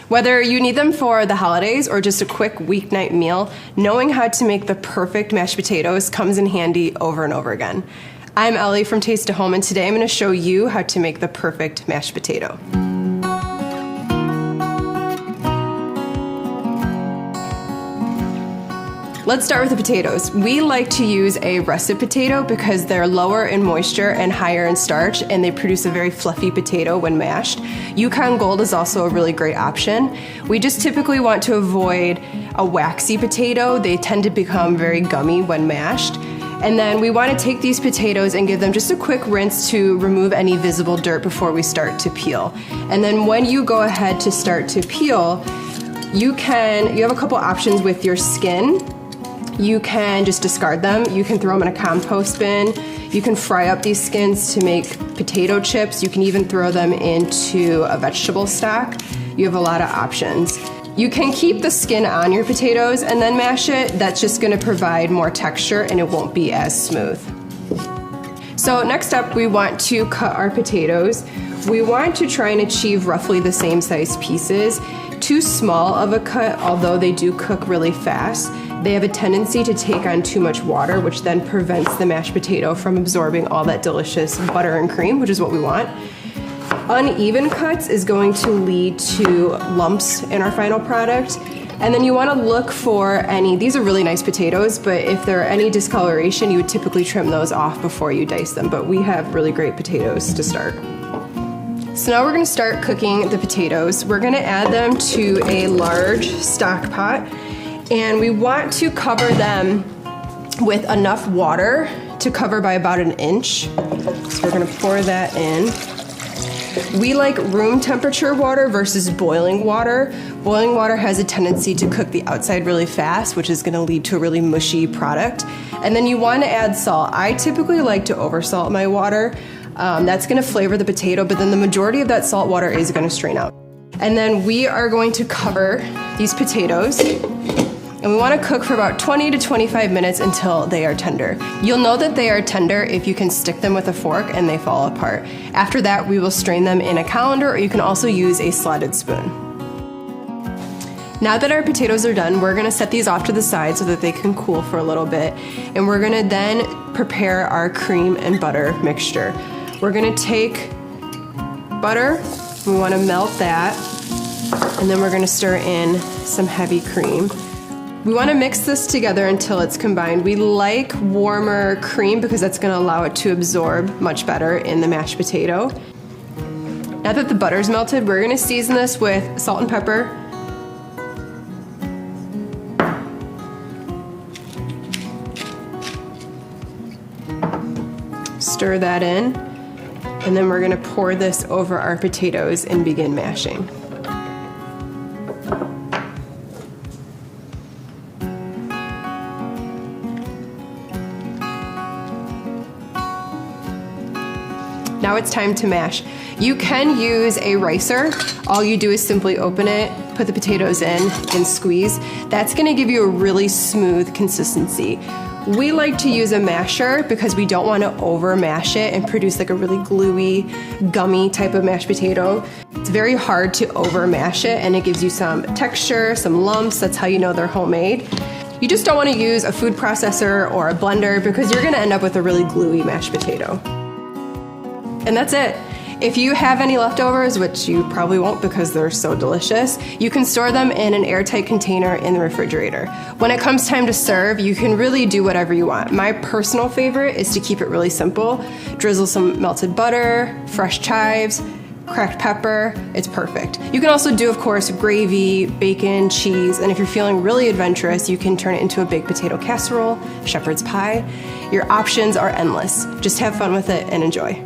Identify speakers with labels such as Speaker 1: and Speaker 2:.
Speaker 1: Whether you need them for the holidays or just a quick weeknight meal, knowing how to make the perfect mashed potatoes comes in handy over and over again. I'm Ellie from Taste of Home, and today I'm going to show you how to make the perfect mashed potato. Let's start with the potatoes. We like to use a russet potato because they're lower in moisture and higher in starch, and they produce a very fluffy potato when mashed. Yukon Gold is also a really great option. We just typically want to avoid a waxy potato. They tend to become very gummy when mashed. And then we want to take these potatoes and give them just a quick rinse to remove any visible dirt before we start to peel. And then when you go ahead to start to peel, you have a couple options with your skin. You can just discard them. You can throw them in a compost bin. You can fry up these skins to make potato chips. You can even throw them into a vegetable stock. You have a lot of options. You can keep the skin on your potatoes and then mash it. That's just going to provide more texture and it won't be as smooth. So next up, we want to cut our potatoes. We want to try and achieve roughly the same size pieces. Too small of a cut, although they do cook really fast, they have a tendency to take on too much water, which then prevents the mashed potato from absorbing all that delicious butter and cream, which is what we want. Uneven cuts is going to lead to lumps in our final product. And then you want to look for these are really nice potatoes, but if there are any discoloration, you would typically trim those off before you dice them. But we have really great potatoes to start. So now we're going to start cooking the potatoes. We're going to add them to a large stock pot, and we want to cover them with enough water to cover by about 1 inch. So we're going to pour that in. We like room temperature water versus boiling water. Boiling water has a tendency to cook the outside really fast, which is going to lead to a really mushy product. And then you want to add salt. I typically like to oversalt my water. That's going to flavor the potato, but then the majority of that salt water is going to strain out. And then we are going to cover these potatoes, and we want to cook for about 20 to 25 minutes until they are tender. You'll know that they are tender if you can stick them with a fork and they fall apart. After that, we will strain them in a colander, or you can also use a slotted spoon. Now that our potatoes are done, we're going to set these off to the side so that they can cool for a little bit, and we're going to then prepare our cream and butter mixture. We're going to take butter, we want to melt that, and then we're going to stir in some heavy cream. We want to mix this together until it's combined. We like warmer cream because that's going to allow it to absorb much better in the mashed potato. Now that the butter's melted, we're going to season this with salt and pepper, stir that in, and then we're going to pour this over our potatoes and begin mashing. Now it's time to mash. You can use a ricer. All you do is simply open it, put the potatoes in, and squeeze. That's going to give you a really smooth consistency. We like to use a masher because we don't want to over mash it and produce like a really gluey, gummy type of mashed potato. It's very hard to over mash it, and it gives you some texture, some lumps. That's how you know they're homemade. You just don't want to use a food processor or a blender because you're going to end up with a really gluey mashed potato. And that's it. If you have any leftovers, which you probably won't because they're so delicious, you can store them in an airtight container in the refrigerator. When it comes time to serve, you can really do whatever you want. My personal favorite is to keep it really simple. Drizzle some melted butter, fresh chives, cracked pepper. It's perfect. You can also do, of course, gravy, bacon, cheese, and if you're feeling really adventurous, you can turn it into a baked potato casserole, shepherd's pie. Your options are endless. Just have fun with it and enjoy.